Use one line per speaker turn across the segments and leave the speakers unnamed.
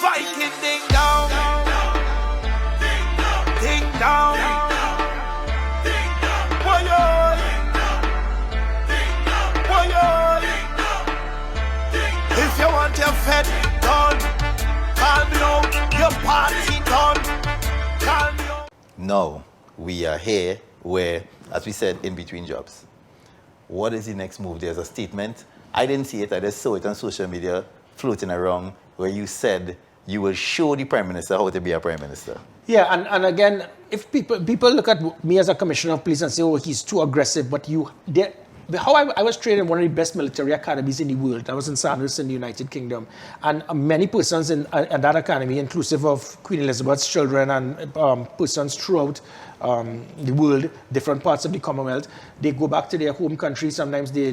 Viking ding dong, ding dong, boy, if you want your fed done, call me out, your party done, call me out.
Now, we are here where, as we said, in between jobs. What is the next move? There's a statement. I didn't see it. I just saw it on social media floating around where you said you will show the Prime Minister how to be a Prime Minister.
Yeah, and again, if people look at me as a commissioner of police and say, oh, he's too aggressive, but how I was trained in one of the best military academies in the world. I was in Sandhurst in the United Kingdom. And many persons in that academy, inclusive of Queen Elizabeth's children and persons throughout the world, different parts of the Commonwealth, they go back to their home country. Sometimes they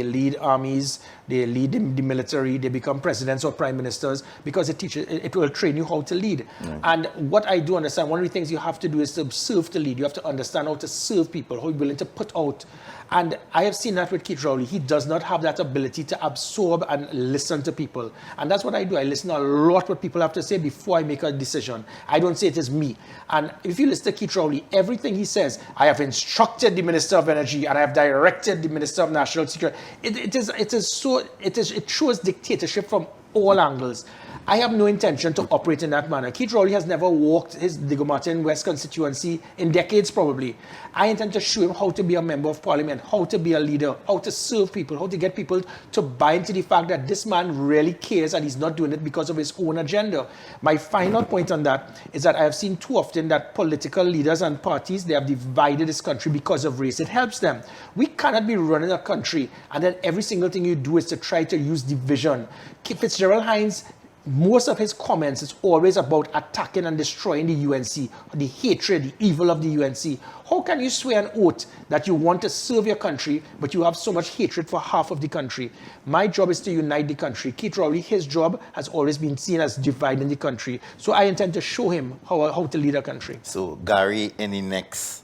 lead armies, they lead the military, they become presidents or prime ministers because it will train you how to lead. Mm. And what I do understand, one of the things you have to do is to serve to lead. You have to understand how to serve people, how you're willing to put out. And I have seen that with Keith Rowley. He does not have that ability to absorb and listen to people. And that's what I do. I listen a lot what people have to say before I make a decision. I don't say it is me. And if you listen to Keith Rowley, everything he says, I have instructed the Minister of Energy and I have directed the Minister of National Security. It shows dictatorship from all angles. I have no intention to operate in that manner. Keith Rowley has never walked his Diego Martin West constituency in decades, probably. I intend to show him how to be a member of parliament, how to be a leader, how to serve people, how to get people to buy into the fact that this man really cares and he's not doing it because of his own agenda. My final point on that is that I have seen too often that political leaders and parties, they have divided this country because of race. It helps them. We cannot be running a country and then every single thing you do is to try to use division. Fitzgerald Hines, most of his comments is always about attacking and destroying the UNC, the hatred, the evil of the UNC. How can you swear an oath that you want to serve your country, but you have so much hatred for half of the country? My job is to unite the country. Keith Rowley, his job has always been seen as dividing the country. So I intend to show him how to lead a country.
So Gary, any next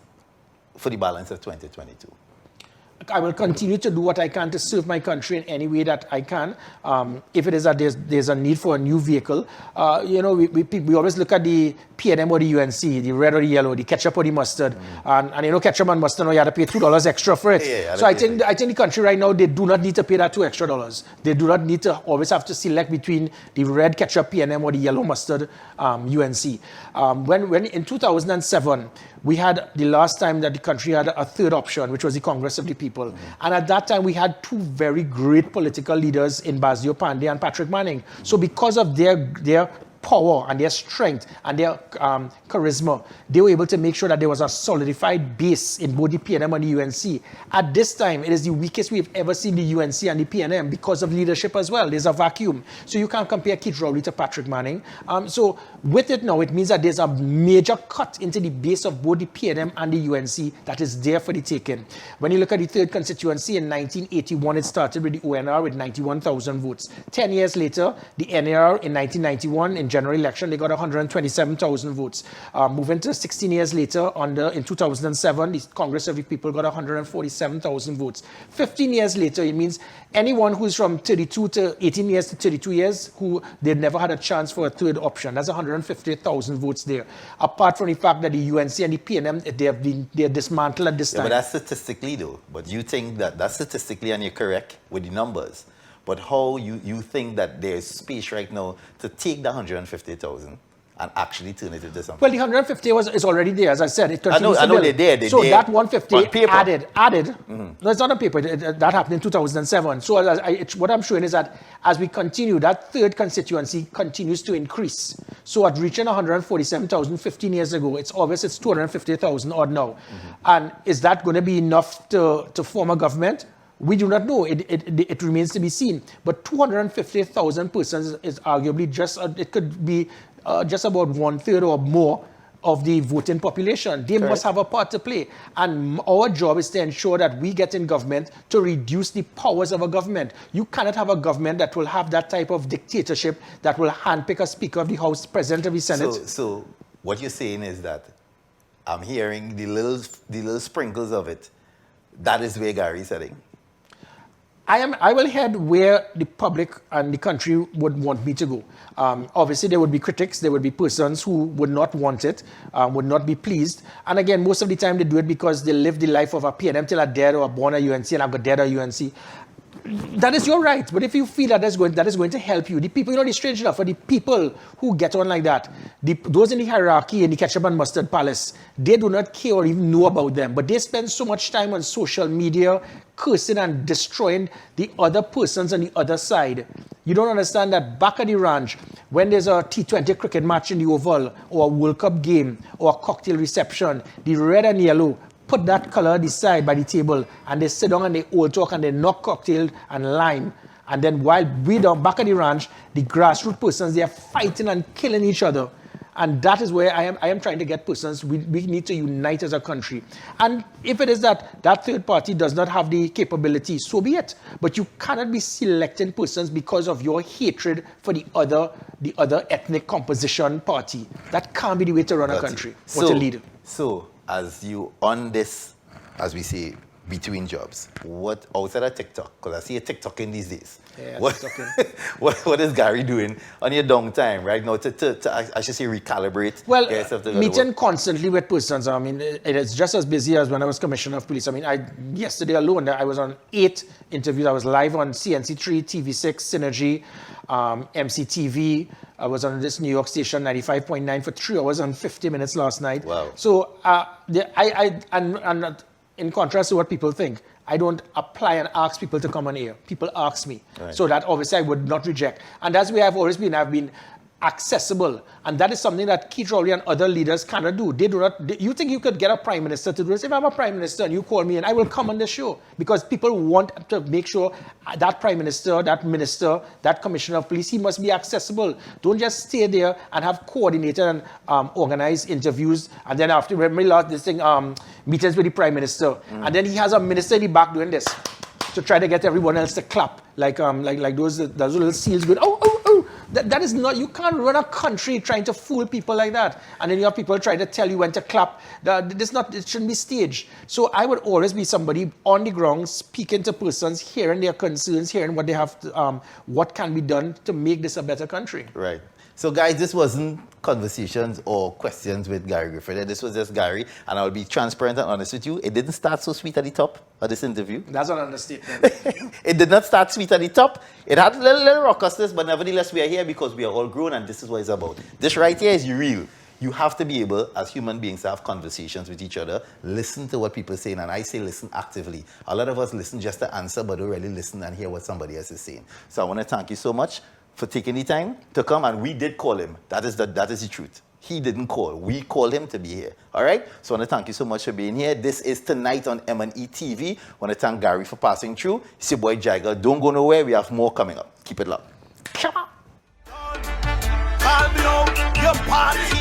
for the balance of 2022?
I will continue to do what I can to serve my country in any way that I can. If it is that there's a need for a new vehicle, we always look at the P&M or the UNC, the red or the yellow, the ketchup or the mustard. And ketchup and mustard, you have to pay $2 extra for it. Yeah, so I think the country right now, they do not need to pay that $2 extra. They do not need to always have to select between the red ketchup P&M or the yellow mustard UNC. When in 2007, we had the last time that the country had a third option, which was the Congress of the People. And at that time, we had two very great political leaders in Basio Pandey and Patrick Manning. So because of their power and their strength and their charisma, they were able to make sure that there was a solidified base in both the PNM and the UNC. At this time, it is the weakest we've ever seen the UNC and the PNM because of leadership as well. There's a vacuum. So you can't compare Keith Rowley to Patrick Manning. So with it now, it means that there's a major cut into the base of both the PNM and the UNC that is there for the taking. When you look at the 3rd constituency in 1981, it started with the ONR with 91,000 votes. 10 years later, the NAR in 1991, in general election, they got 127,000 votes. Moving to 16 years later, in 2007, the Congress of the People got 147,000 votes. 15 years later, it means anyone who's from 32 to 18 years to 32 years, who they've never had a chance for a third option. That's 150,000 votes there. Apart from the fact that the UNC and the PNM, they're dismantled at this time.
But that's statistically though. But you think that's statistically and you're correct with the numbers. But how you think that there's space right now to take the 150,000 and actually turn it into something?
Well, the 150 is already there, as I said. It continues
I know
to build.
they're there.
So that 150 added.
Mm-hmm.
No, it's not on paper. That happened in 2007. So what I'm showing is that as we continue, that 3rd constituency continues to increase. So at reaching 147,000 15 years ago, it's obvious it's 250,000 odd now. Mm-hmm. And is that going to be enough to form a government? We do not know. It remains to be seen. But 250,000 persons is arguably it could be just about 1/3 or more of the voting population. They must have a part to play. And our job is to ensure that we get in government to reduce the powers of a government. You cannot have a government that will have that type of dictatorship that will handpick a Speaker of the House, President of the Senate.
So what you're saying is that I'm hearing the little sprinkles of it. That is where Gary's heading.
I will head where the public and the country would want me to go. Obviously, there would be critics. There would be persons who would not want it, would not be pleased. And again, most of the time they do it because they live the life of a PNM till a dead or born at UNC and I've got dead at UNC. That is your right. But if you feel that is going to help you, the people, the strange enough, for the people who get on like that, those in the hierarchy in the ketchup and mustard palace, they do not care or even know about them. But they spend so much time on social media cursing and destroying the other persons on the other side. You don't understand that back at the ranch, when there's a T20 cricket match in the Oval, or a World Cup game, or a cocktail reception, the red and yellow put that color aside by the table, and they sit down and they all talk and they knock cocktail and lime. And then while we down back at the ranch, the grassroots persons, they are fighting and killing each other. And that is where I am trying to get persons. We need to unite as a country. And if it is that third party does not have the capability, so be it. But you cannot be selecting persons because of your hatred for the other ethnic composition party. That can't be the way to run a country or to lead.
So, as you on this, as we say, between jobs, what outside of TikTok, because I see a TikToking these days.
Yeah,
what is Gary doing on your downtime right now to I should say recalibrate?
Well, meeting constantly with persons. I mean, it is just as busy as when I was commissioner of police. I mean, yesterday alone, I was on 8 interviews. I was live on CNC3, TV6, Synergy, M&Etv. I was on this New York station, 95.9 for 3 hours and 50 minutes last night.
Wow.
So, and in contrast to what people think, I don't apply and ask people to come on air. People ask me. Right. So that obviously I would not reject. And that's where I've always been. I've been accessible. And that is something that Keith Rowley and other leaders cannot do. They do not. You think you could get a prime minister to do this? If I'm a prime minister and you call me and I will come on the show, because people want to make sure that prime minister, that minister, that commissioner of police, he must be accessible. Don't just stay there and have coordinated and organized interviews. And then after, remember last this thing, meetings with the prime minister. And then he has a minister in the back doing this to try to get everyone else to clap. Like those little seals going, oh. That is not, you can't run a country trying to fool people like that. And then you have people trying to tell you when to clap. It shouldn't be staged. So I would always be somebody on the ground, speaking to persons, hearing their concerns, hearing what they have to, what can be done to make this a better country.
Right. So guys, this wasn't conversations or questions with Gary Griffith. This was just Gary, and I'll be transparent and honest with you. It didn't start so sweet at the top of this interview.
That's an understatement.
It did not start sweet at the top. It had little raucousness, but nevertheless, we are here because we are all grown, and this is what it's about. This right here is real. You have to be able, as human beings, to have conversations with each other, listen to what people are saying, and I say listen actively. A lot of us listen just to answer, but don't really listen and hear what somebody else is saying. So I want to thank you so much for taking the time to come, and we did call him. That is the truth. He didn't call. We called him to be here. All right? So I want to thank you so much for being here. This is Tonight on M&Etv. I want to thank Gary for passing through. It's your boy Jaiga. Don't go nowhere. We have more coming up. Keep it locked.
Calm down, your party